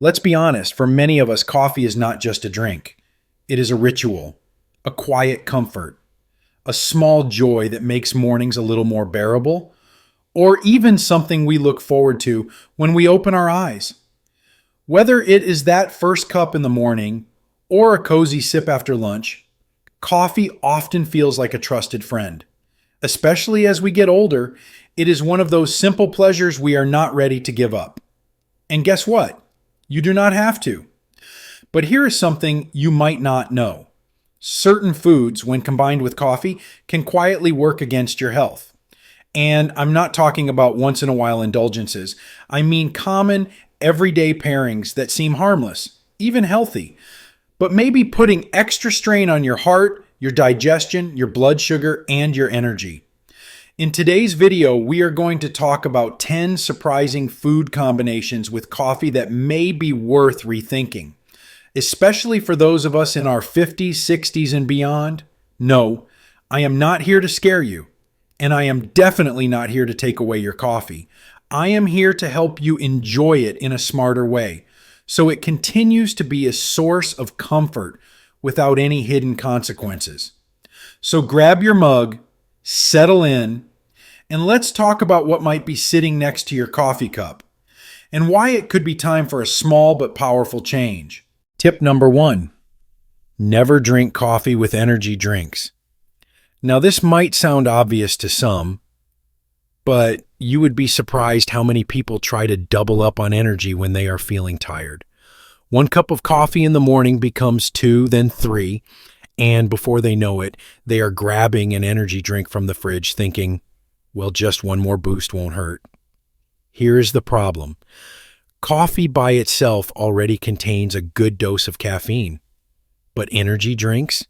Let's be honest, for many of us, coffee is not just a drink. It is a ritual, a quiet comfort, a small joy that makes mornings a little more bearable, or even something we look forward to when we open our eyes. Whether it is that first cup in the morning or a cozy sip after lunch, coffee often feels like a trusted friend. Especially as we get older, it is one of those simple pleasures we are not ready to give up. And guess what? You do not have to. But here is something you might not know. Certain foods, when combined with coffee, can quietly work against your health. And I'm not talking about once in a while indulgences. I mean common, everyday pairings that seem harmless, even healthy, but maybe putting extra strain on your heart, your digestion, your blood sugar, and your energy. In today's video, we are going to talk about 10 surprising food combinations with coffee that may be worth rethinking, especially for those of us in our 50s, 60s, and beyond. No, I am not here to scare you, and I am definitely not here to take away your coffee. I am here to help you enjoy it in a smarter way, so it continues to be a source of comfort without any hidden consequences. So grab your mug, settle in, and let's talk about what might be sitting next to your coffee cup and why it could be time for a small but powerful change. Tip number 1, never drink coffee with energy drinks. Now, this might sound obvious to some, but you would be surprised how many people try to double up on energy when they are feeling tired. 1 cup of coffee in the morning becomes 2, then 3, and before they know it, they are grabbing an energy drink from the fridge thinking, well, just one more boost won't hurt. Here is the problem. Coffee by itself already contains a good dose of caffeine, but energy drinks?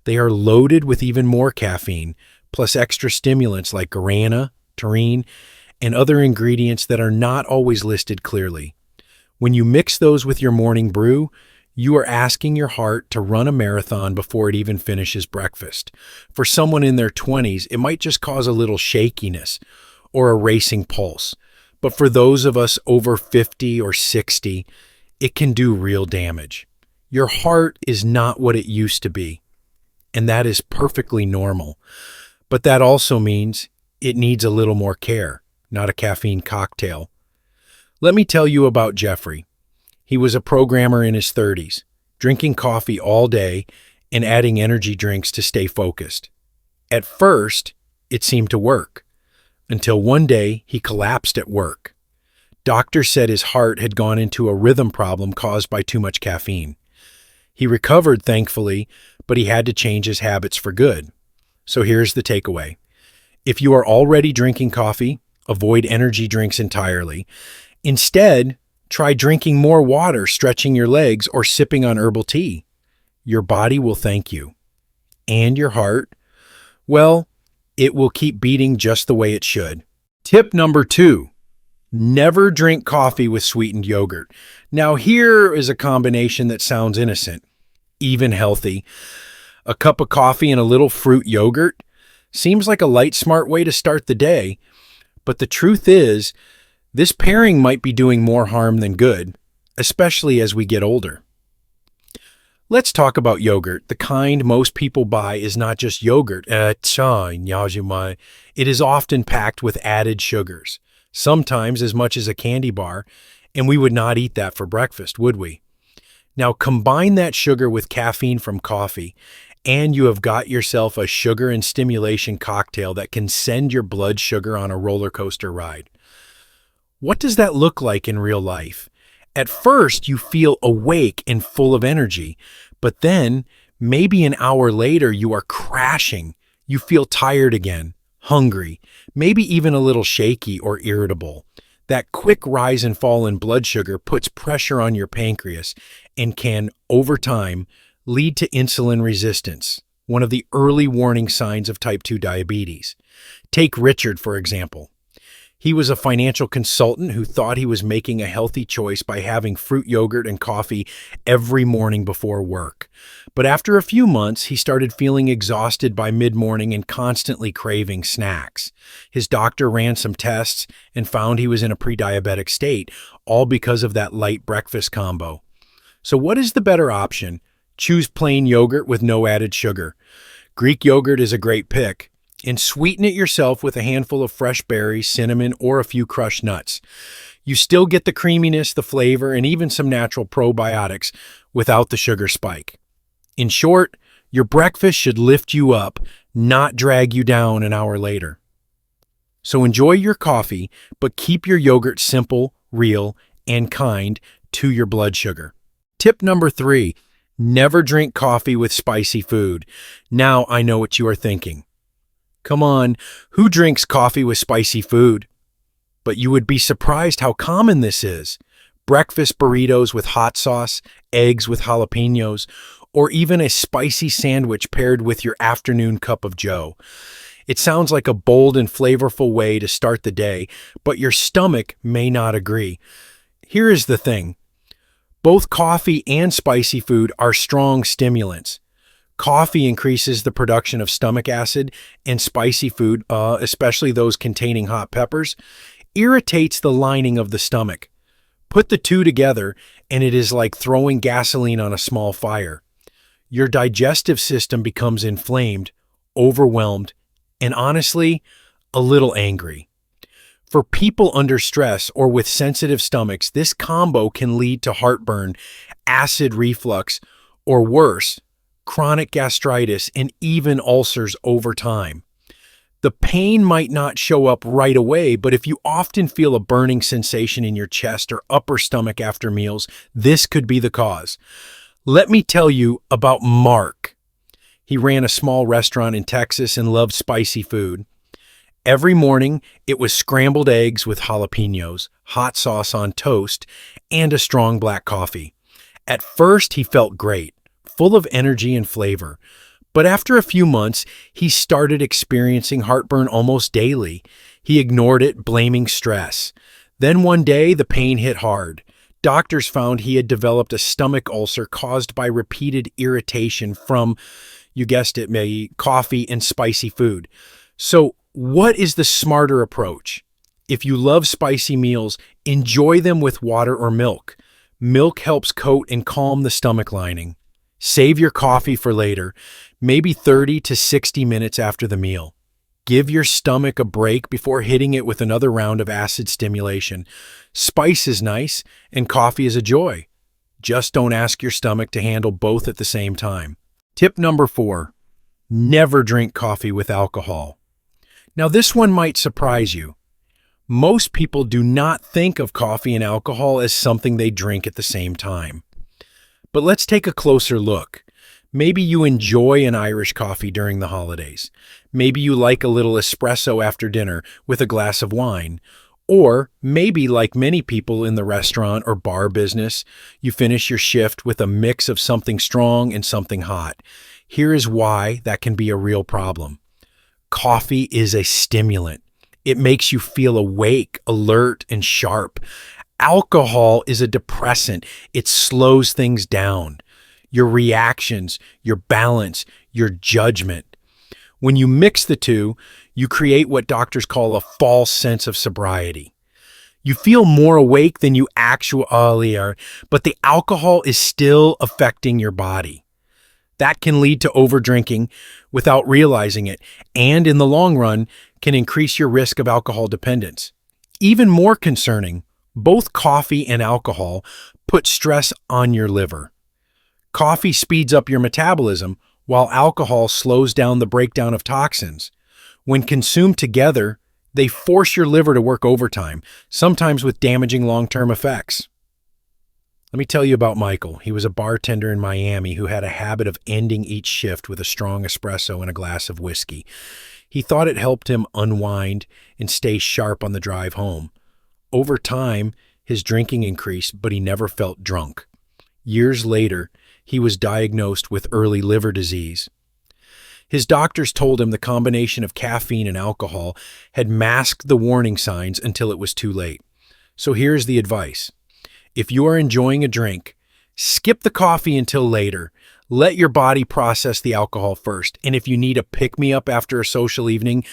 They are loaded with even more caffeine, plus extra stimulants like guarana, taurine, and other ingredients that are not always listed clearly. When you mix those with your morning brew, you are asking your heart to run a marathon before it even finishes breakfast. For someone in their 20s, it might just cause a little shakiness or a racing pulse. But for those of us over 50 or 60, it can do real damage. Your heart is not what it used to be, and that is perfectly normal. But that also means it needs a little more care, not a caffeine cocktail. Let me tell you about Jeffrey. He was a programmer in his 30s, drinking coffee all day and adding energy drinks to stay focused. At first, it seemed to work, until one day he collapsed at work. Doctors said his heart had gone into a rhythm problem caused by too much caffeine. He recovered, thankfully, but he had to change his habits for good. So here's the takeaway. If you are already drinking coffee, avoid energy drinks entirely. Instead, try drinking more water, stretching your legs, or sipping on herbal tea. Your body will thank you. And your heart, well, it will keep beating just the way it should. Tip number 2, never drink coffee with sweetened yogurt. Now here is a combination that sounds innocent, even healthy. A cup of coffee and a little fruit yogurt seems like a light, smart way to start the day. But the truth is, this pairing might be doing more harm than good, especially as we get older. Let's talk about yogurt. The kind most people buy is not just yogurt. It is often packed with added sugars, sometimes as much as a candy bar, and we would not eat that for breakfast, would we? Now combine that sugar with caffeine from coffee, and you have got yourself a sugar and stimulation cocktail that can send your blood sugar on a roller coaster ride. What does that look like in real life? At first, you feel awake and full of energy, but then maybe an hour later, you are crashing. You feel tired again, hungry, maybe even a little shaky or irritable. That quick rise and fall in blood sugar puts pressure on your pancreas and can, over time, lead to insulin resistance, one of the early warning signs of type 2 diabetes. Take Richard, for example. He was a financial consultant who thought he was making a healthy choice by having fruit yogurt and coffee every morning before work. But after a few months, he started feeling exhausted by mid-morning and constantly craving snacks. His doctor ran some tests and found he was in a pre-diabetic state, all because of that light breakfast combo. So what is the better option? Choose plain yogurt with no added sugar. Greek yogurt is a great pick, and sweeten it yourself with a handful of fresh berries, cinnamon, or a few crushed nuts. You still get the creaminess, the flavor, and even some natural probiotics without the sugar spike. In short, your breakfast should lift you up, not drag you down an hour later. So enjoy your coffee, but keep your yogurt simple, real, and kind to your blood sugar. Tip number 3, never drink coffee with spicy food. Now I know what you are thinking. Come on, who drinks coffee with spicy food? But you would be surprised how common this is. Breakfast burritos with hot sauce, eggs with jalapenos, or even a spicy sandwich paired with your afternoon cup of joe. It sounds like a bold and flavorful way to start the day, but your stomach may not agree. Here is the thing. Both coffee and spicy food are strong stimulants. Coffee increases the production of stomach acid, and spicy food, especially those containing hot peppers, irritates the lining of the stomach. Put the two together, and it is like throwing gasoline on a small fire. Your digestive system becomes inflamed, overwhelmed, and honestly, a little angry. For people under stress or with sensitive stomachs, this combo can lead to heartburn, acid reflux, or worse, chronic gastritis and even ulcers over time. The pain might not show up right away, but if you often feel a burning sensation in your chest or upper stomach after meals, this could be the cause. Let me tell you about Mark. He ran a small restaurant in Texas and loved spicy food. Every morning, it was scrambled eggs with jalapenos, hot sauce on toast, and a strong black coffee. At first, he felt great, full of energy and flavor. But after a few months, he started experiencing heartburn almost daily. He ignored it, blaming stress. Then one day, the pain hit hard. Doctors found he had developed a stomach ulcer caused by repeated irritation from, you guessed it, maybe coffee and spicy food. So, what is the smarter approach? If you love spicy meals, enjoy them with water or milk. Milk helps coat and calm the stomach lining. Save your coffee for later, maybe 30 to 60 minutes after the meal. Give your stomach a break before hitting it with another round of acid stimulation. Spice is nice, and coffee is a joy. Just don't ask your stomach to handle both at the same time. Tip number 4, never drink coffee with alcohol. Now this one might surprise you. Most people do not think of coffee and alcohol as something they drink at the same time. But let's take a closer look. Maybe you enjoy an Irish coffee during the holidays. Maybe you like a little espresso after dinner with a glass of wine. Or maybe, like many people in the restaurant or bar business, you finish your shift with a mix of something strong and something hot. Here is why that can be a real problem. Coffee is a stimulant. It makes you feel awake, alert, and sharp. Alcohol is a depressant. It slows things down. Your reactions, your balance, your judgment. When you mix the two, you create what doctors call a false sense of sobriety. You feel more awake than you actually are, but the alcohol is still affecting your body. That can lead to overdrinking without realizing it, and in the long run, can increase your risk of alcohol dependence. Even more concerning, both coffee and alcohol put stress on your liver. Coffee speeds up your metabolism, while alcohol slows down the breakdown of toxins. When consumed together, they force your liver to work overtime, sometimes with damaging long-term effects. Let me tell you about Michael. He was a bartender in Miami who had a habit of ending each shift with a strong espresso and a glass of whiskey. He thought it helped him unwind and stay sharp on the drive home. Over time, his drinking increased, but he never felt drunk. Years later, he was diagnosed with early liver disease. His doctors told him the combination of caffeine and alcohol had masked the warning signs until it was too late. So here's the advice. If you are enjoying a drink, skip the coffee until later. Let your body process the alcohol first. And if you need a pick-me-up after a social evening,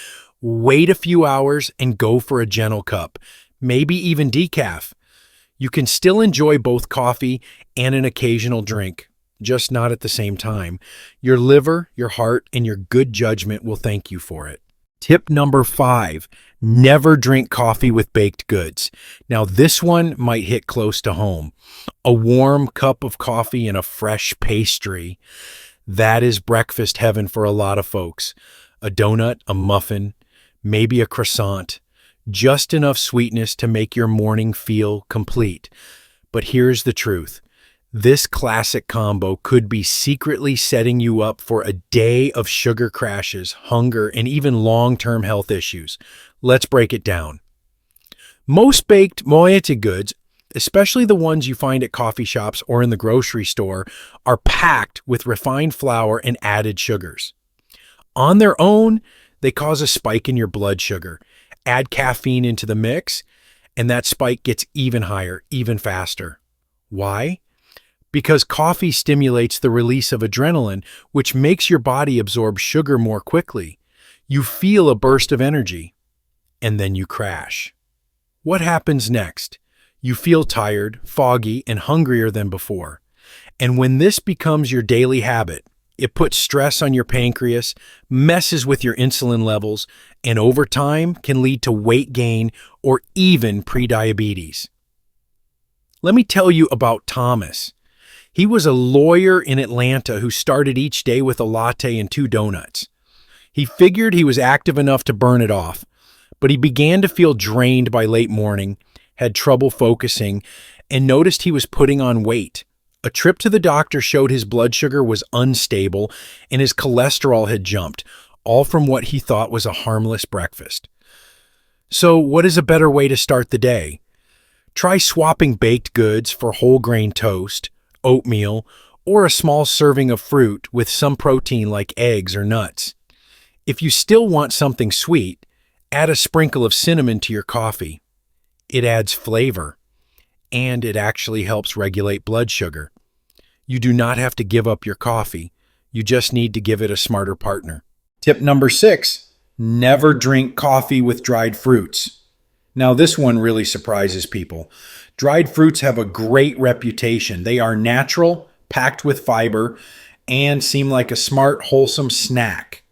wait a few hours and go for a gentle cup, maybe even decaf. You can still enjoy both coffee and an occasional drink, just not at the same time. Your liver, your heart, and your good judgment will thank you for it. Tip number 5, never drink coffee with baked goods. Now, this one might hit close to home. A warm cup of coffee and a fresh pastry. That is breakfast heaven for a lot of folks. A donut, a muffin, maybe a croissant. Just enough sweetness to make your morning feel complete. But here's the truth. This classic combo could be secretly setting you up for a day of sugar crashes, hunger, and even long-term health issues. Let's break it down. Most baked moyete goods, especially the ones you find at coffee shops or in the grocery store, are packed with refined flour and added sugars. On their own, they cause a spike in your blood sugar. Add caffeine into the mix, and that spike gets even higher, even faster. Why? Because coffee stimulates the release of adrenaline, which makes your body absorb sugar more quickly. You feel a burst of energy, and then you crash. What happens next? You feel tired, foggy, and hungrier than before. And when this becomes your daily habit, it puts stress on your pancreas, messes with your insulin levels, and over time can lead to weight gain or even prediabetes. Let me tell you about Thomas. He was a lawyer in Atlanta who started each day with a latte and 2 donuts. He figured he was active enough to burn it off, but he began to feel drained by late morning, had trouble focusing, and noticed he was putting on weight. A trip to the doctor showed his blood sugar was unstable and his cholesterol had jumped, all from what he thought was a harmless breakfast. So, what is a better way to start the day? Try swapping baked goods for whole grain toast, oatmeal, or a small serving of fruit with some protein like eggs or nuts. If you still want something sweet, add a sprinkle of cinnamon to your coffee. It adds flavor, and it actually helps regulate blood sugar. You do not have to give up your coffee. You just need to give it a smarter partner. Tip number 6, never drink coffee with dried fruits. Now, this one really surprises people. Dried fruits have a great reputation. They are natural, packed with fiber, and seem like a smart, wholesome snack.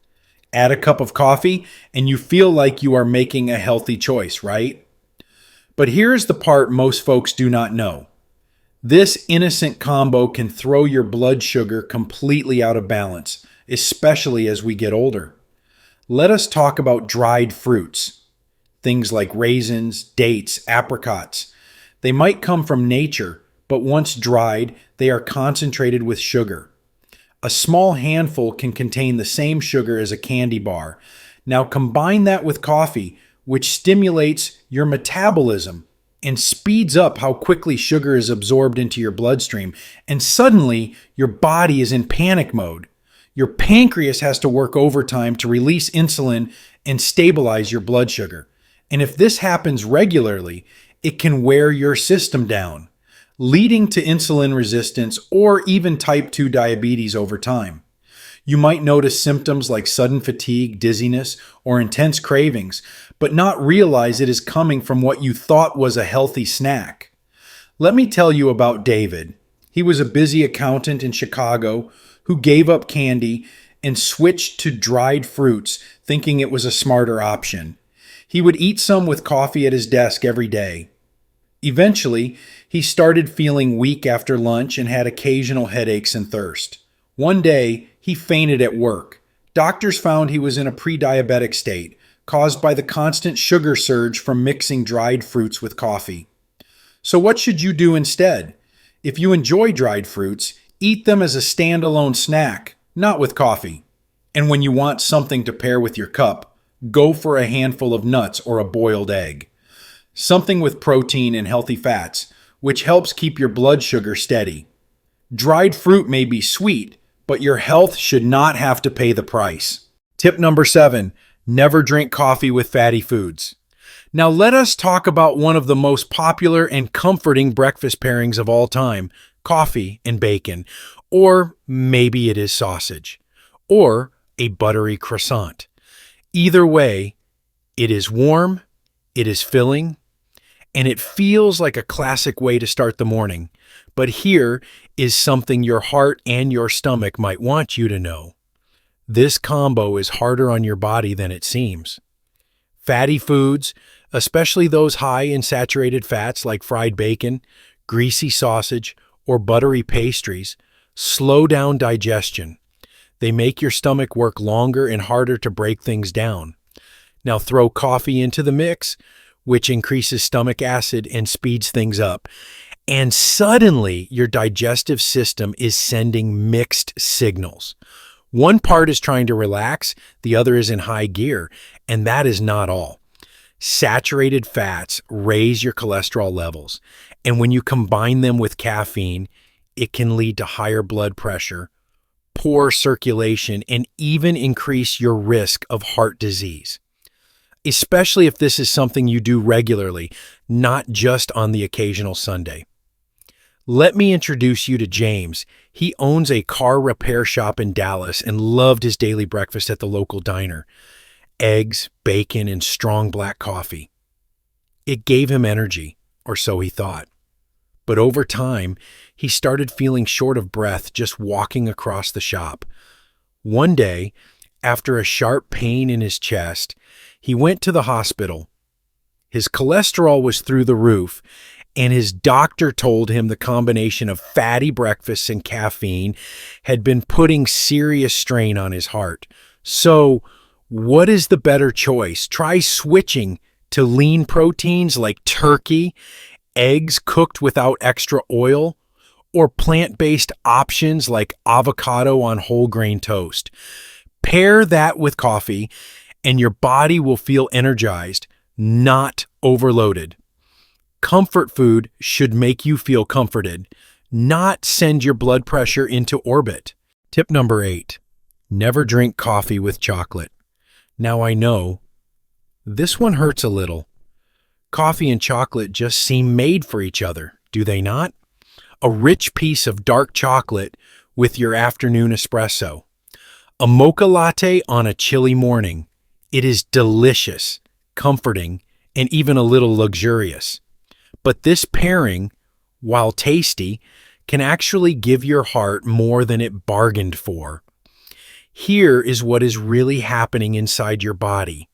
Add a cup of coffee, and you feel like you are making a healthy choice, right? But here's the part most folks do not know. This innocent combo can throw your blood sugar completely out of balance, especially as we get older. Let us talk about dried fruits. Things like raisins, dates, apricots. They might come from nature, but once dried, they are concentrated with sugar. A small handful can contain the same sugar as a candy bar. Now combine that with coffee, which stimulates your metabolism and speeds up how quickly sugar is absorbed into your bloodstream, and suddenly your body is in panic mode. Your pancreas has to work overtime to release insulin and stabilize your blood sugar. And if this happens regularly, it can wear your system down, leading to insulin resistance or even type 2 diabetes over time. You might notice symptoms like sudden fatigue, dizziness, or intense cravings, but not realize it is coming from what you thought was a healthy snack. Let me tell you about David. He was a busy accountant in Chicago who gave up candy and switched to dried fruits, thinking it was a smarter option. He would eat some with coffee at his desk every day. Eventually, he started feeling weak after lunch and had occasional headaches and thirst. One day, he fainted at work. Doctors found he was in a pre-diabetic state, caused by the constant sugar surge from mixing dried fruits with coffee. So what should you do instead? If you enjoy dried fruits, eat them as a standalone snack, not with coffee. And when you want something to pair with your cup, go for a handful of nuts or a boiled egg. Something with protein and healthy fats, which helps keep your blood sugar steady. Dried fruit may be sweet, but your health should not have to pay the price. Tip number 7, never drink coffee with fatty foods. Now let us talk about one of the most popular and comforting breakfast pairings of all time, coffee and bacon. Or maybe it is sausage. Or a buttery croissant. Either way, it is warm, it is filling, and it feels like a classic way to start the morning. But here is something your heart and your stomach might want you to know. This combo is harder on your body than it seems. Fatty foods, especially those high in saturated fats like fried bacon, greasy sausage, or buttery pastries, slow down digestion. They make your stomach work longer and harder to break things down. Now throw coffee into the mix, which increases stomach acid and speeds things up. And suddenly your digestive system is sending mixed signals. One part is trying to relax, the other is in high gear, and that is not all. Saturated fats raise your cholesterol levels, and when you combine them with caffeine, it can lead to higher blood pressure, poor circulation, and even increase your risk of heart disease. Especially if this is something you do regularly, not just on the occasional Sunday. Let me introduce you to James. He owns a car repair shop in Dallas and loved his daily breakfast at the local diner. Eggs, bacon, and strong black coffee. It gave him energy, or so he thought. But over time, he started feeling short of breath just walking across the shop. One day, after a sharp pain in his chest, he went to the hospital. His cholesterol was through the roof, and his doctor told him the combination of fatty breakfasts and caffeine had been putting serious strain on his heart. So, what is the better choice? Try switching to lean proteins like turkey, eggs cooked without extra oil, or plant-based options like avocado on whole grain toast. Pair that with coffee, and your body will feel energized, not overloaded. Comfort food should make you feel comforted, not send your blood pressure into orbit. Tip number 8, never drink coffee with chocolate. Now I know, this one hurts a little. Coffee and chocolate just seem made for each other, do they not? A rich piece of dark chocolate with your afternoon espresso. A mocha latte on a chilly morning. It is delicious, comforting, and even a little luxurious. But this pairing, while tasty, can actually give your heart more than it bargained for. Here is what is really happening inside your body.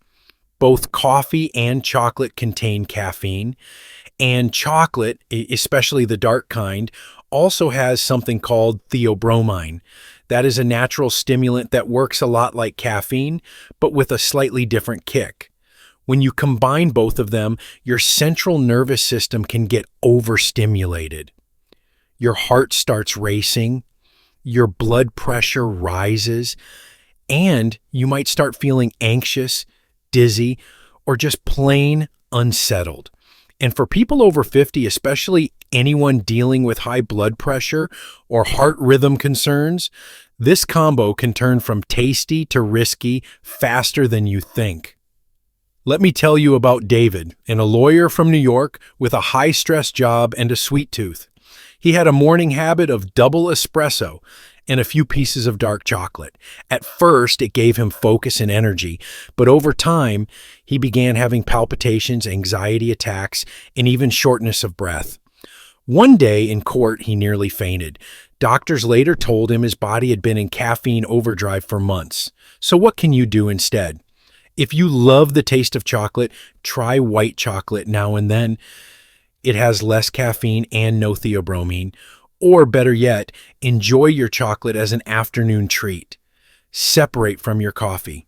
Both coffee and chocolate contain caffeine, and chocolate, especially the dark kind, also has something called theobromine. That is a natural stimulant that works a lot like caffeine, but with a slightly different kick. When you combine both of them, your central nervous system can get overstimulated. Your heart starts racing, your blood pressure rises, and you might start feeling anxious, dizzy, or just plain unsettled. And for people over 50, especially anyone dealing with high blood pressure or heart rhythm concerns, this combo can turn from tasty to risky faster than you think. Let me tell you about David, a lawyer from New York with a high-stress job and a sweet tooth. He had a morning habit of double espresso and a few pieces of dark chocolate. At first, it gave him focus and energy, but over time, he began having palpitations, anxiety attacks, and even shortness of breath. One day in court, he nearly fainted. Doctors later told him his body had been in caffeine overdrive for months. So what can you do instead? If you love the taste of chocolate, try white chocolate now and then. It has less caffeine and no theobromine. Or better yet, enjoy your chocolate as an afternoon treat. Separate from your coffee.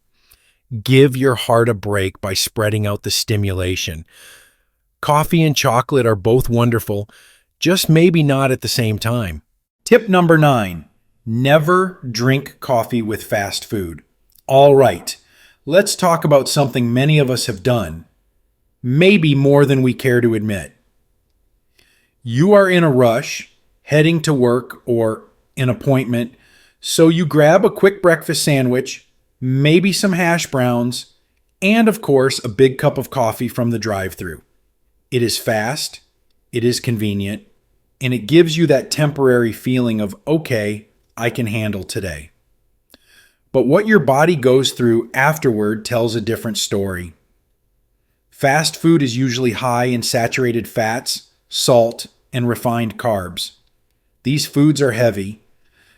Give your heart a break by spreading out the stimulation. Coffee and chocolate are both wonderful, just maybe not at the same time. Tip number 9, never drink coffee with fast food. All right, let's talk about something many of us have done, maybe more than we care to admit. You are in a rush, heading to work or an appointment, so you grab a quick breakfast sandwich, maybe some hash browns, and of course, a big cup of coffee from the drive-thru. It is fast, it is convenient, and it gives you that temporary feeling of, okay, I can handle today. But what your body goes through afterward tells a different story. Fast food is usually high in saturated fats, salt, and refined carbs. These foods are heavy.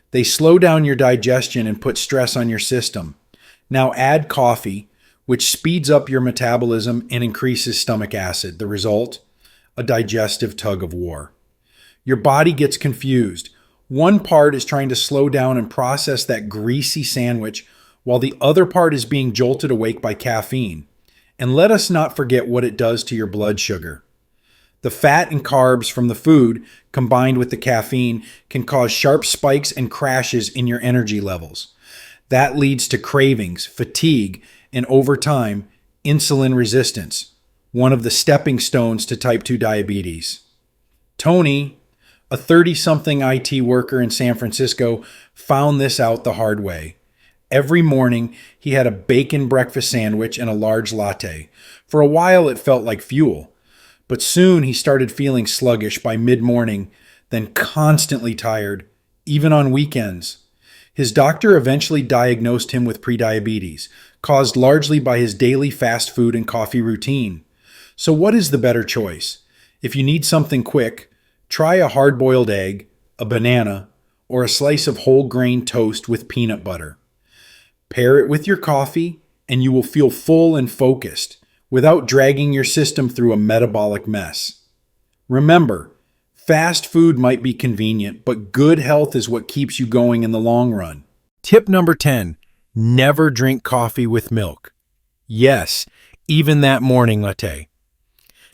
They slow down your digestion and put stress on your system. Now add coffee, which speeds up your metabolism and increases stomach acid. The result? A digestive tug of war. Your body gets confused. One part is trying to slow down and process that greasy sandwich, while the other part is being jolted awake by caffeine. And let us not forget what it does to your blood sugar. The fat and carbs from the food, combined with the caffeine, can cause sharp spikes and crashes in your energy levels. That leads to cravings, fatigue, and over time, insulin resistance, one of the stepping stones to type 2 diabetes. Tony, a 30-something IT worker in San Francisco, found this out the hard way. Every morning, he had a bacon breakfast sandwich and a large latte. For a while, it felt like fuel. But soon, he started feeling sluggish by mid-morning, then constantly tired, even on weekends. His doctor eventually diagnosed him with prediabetes, caused largely by his daily fast food and coffee routine. So what is the better choice? If you need something quick, try a hard-boiled egg, a banana, or a slice of whole grain toast with peanut butter. Pair it with your coffee, and you will feel full and focused without dragging your system through a metabolic mess. Remember, fast food might be convenient, but good health is what keeps you going in the long run. Tip number 10, never drink coffee with milk. Yes, even that morning latte.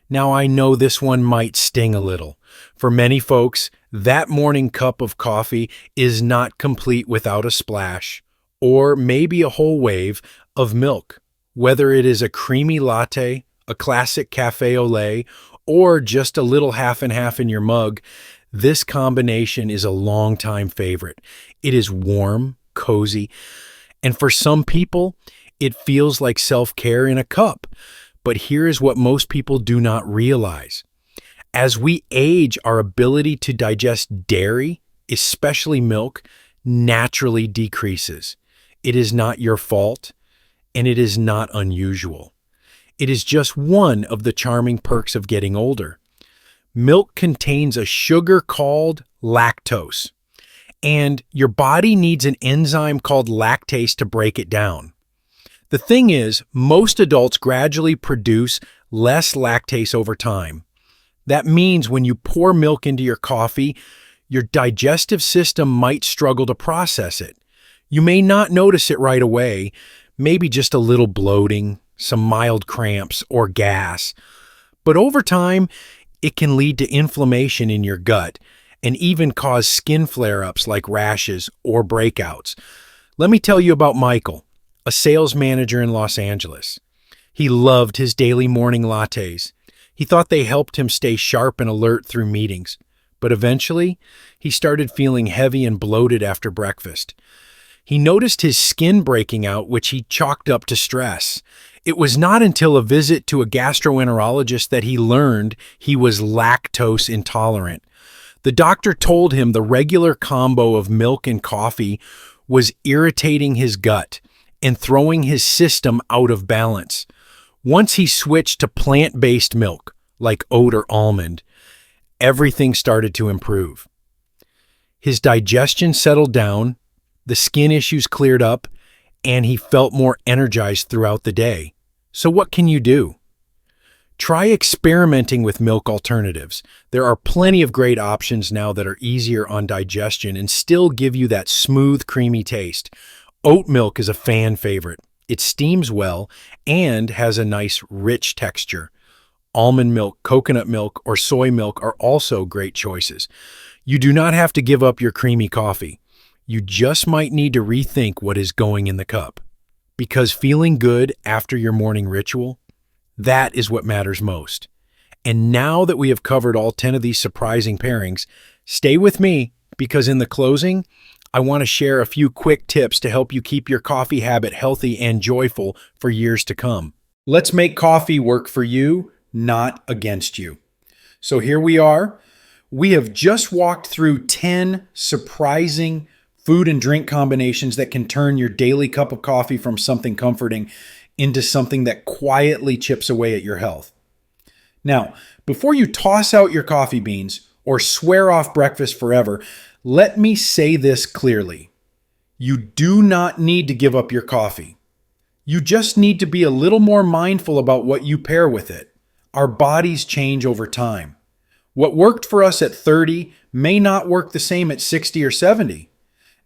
Now I know this one might sting a little. For many folks, that morning cup of coffee is not complete without a splash, or maybe a whole wave, of milk. Whether it is a creamy latte, a classic cafe au lait, or just a little half and half in your mug, this combination is a long-time favorite. It is warm, cozy, and for some people, it feels like self-care in a cup. But here is what most people do not realize. As we age, our ability to digest dairy, especially milk, naturally decreases. It is not your fault, and it is not unusual. It is just one of the charming perks of getting older. Milk contains a sugar called lactose, and your body needs an enzyme called lactase to break it down. The thing is, most adults gradually produce less lactase over time. That means when you pour milk into your coffee, your digestive system might struggle to process it. You may not notice it right away, maybe just a little bloating, some mild cramps, or gas. But over time, it can lead to inflammation in your gut and even cause skin flare-ups like rashes or breakouts. Let me tell you about Michael, a sales manager in Los Angeles. He loved his daily morning lattes. He thought they helped him stay sharp and alert through meetings. But eventually, he started feeling heavy and bloated after breakfast. He noticed his skin breaking out, which he chalked up to stress. It was not until a visit to a gastroenterologist that he learned he was lactose intolerant. The doctor told him the regular combo of milk and coffee was irritating his gut and throwing his system out of balance. Once he switched to plant-based milk, like oat or almond, everything started to improve. His digestion settled down, the skin issues cleared up, and he felt more energized throughout the day. So what can you do? Try experimenting with milk alternatives. There are plenty of great options now that are easier on digestion and still give you that smooth, creamy taste. Oat milk is a fan favorite. It steams well and has a nice, rich texture. Almond milk, coconut milk, or soy milk are also great choices. You do not have to give up your creamy coffee. You just might need to rethink what is going in the cup. Because feeling good after your morning ritual, that is what matters most. And now that we have covered all 10 of these surprising pairings, stay with me because in the closing, I want to share a few quick tips to help you keep your coffee habit healthy and joyful for years to come. Let's make coffee work for you, not against you. So here we are. We have just walked through 10 surprising food and drink combinations that can turn your daily cup of coffee from something comforting into something that quietly chips away at your health. Now, before you toss out your coffee beans or swear off breakfast forever, let me say this clearly. You do not need to give up your coffee. You just need to be a little more mindful about what you pair with it. Our bodies change over time. What worked for us at 30 may not work the same at 60 or 70.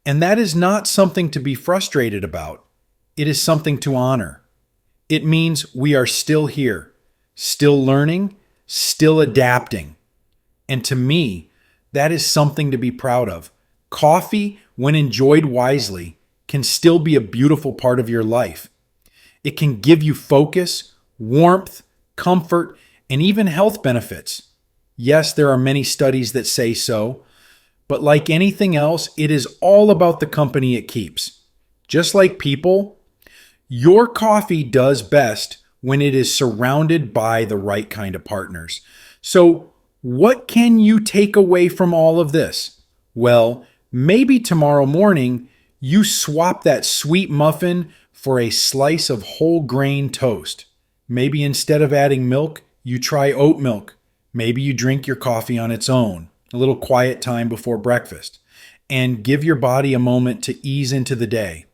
And that is not something to be frustrated about. It is something to honor. It means we are still here, still learning, still adapting. And to me, that is something to be proud of. Coffee, when enjoyed wisely, can still be a beautiful part of your life. It can give you focus, warmth, comfort, and even health benefits. Yes, there are many studies that say so, but like anything else, it is all about the company it keeps. Just like people, your coffee does best when it is surrounded by the right kind of partners. So, what can you take away from all of this? Well, maybe tomorrow morning you swap that sweet muffin for a slice of whole grain toast. Maybe instead of adding milk, you try oat milk. Maybe you drink your coffee on its own, a little quiet time before breakfast, and give your body a moment to ease into the day.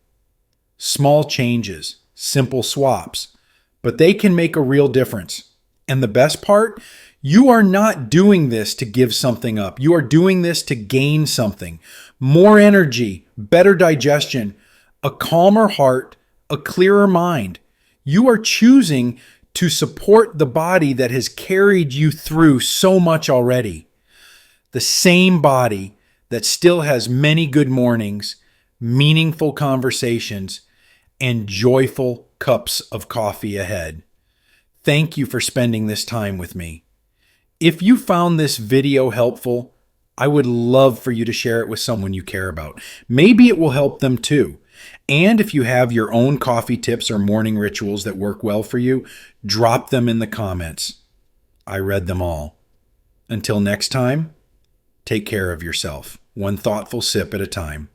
Small changes, simple swaps, but they can make a real difference. And the best part, you are not doing this to give something up. You are doing this to gain something. More energy, better digestion, a calmer heart, a clearer mind. You are choosing to support the body that has carried you through so much already. The same body that still has many good mornings, meaningful conversations, and joyful cups of coffee ahead. Thank you for spending this time with me. If you found this video helpful, I would love for you to share it with someone you care about. Maybe it will help them too. And if you have your own coffee tips or morning rituals that work well for you, drop them in the comments. I read them all. Until next time, take care of yourself, one thoughtful sip at a time.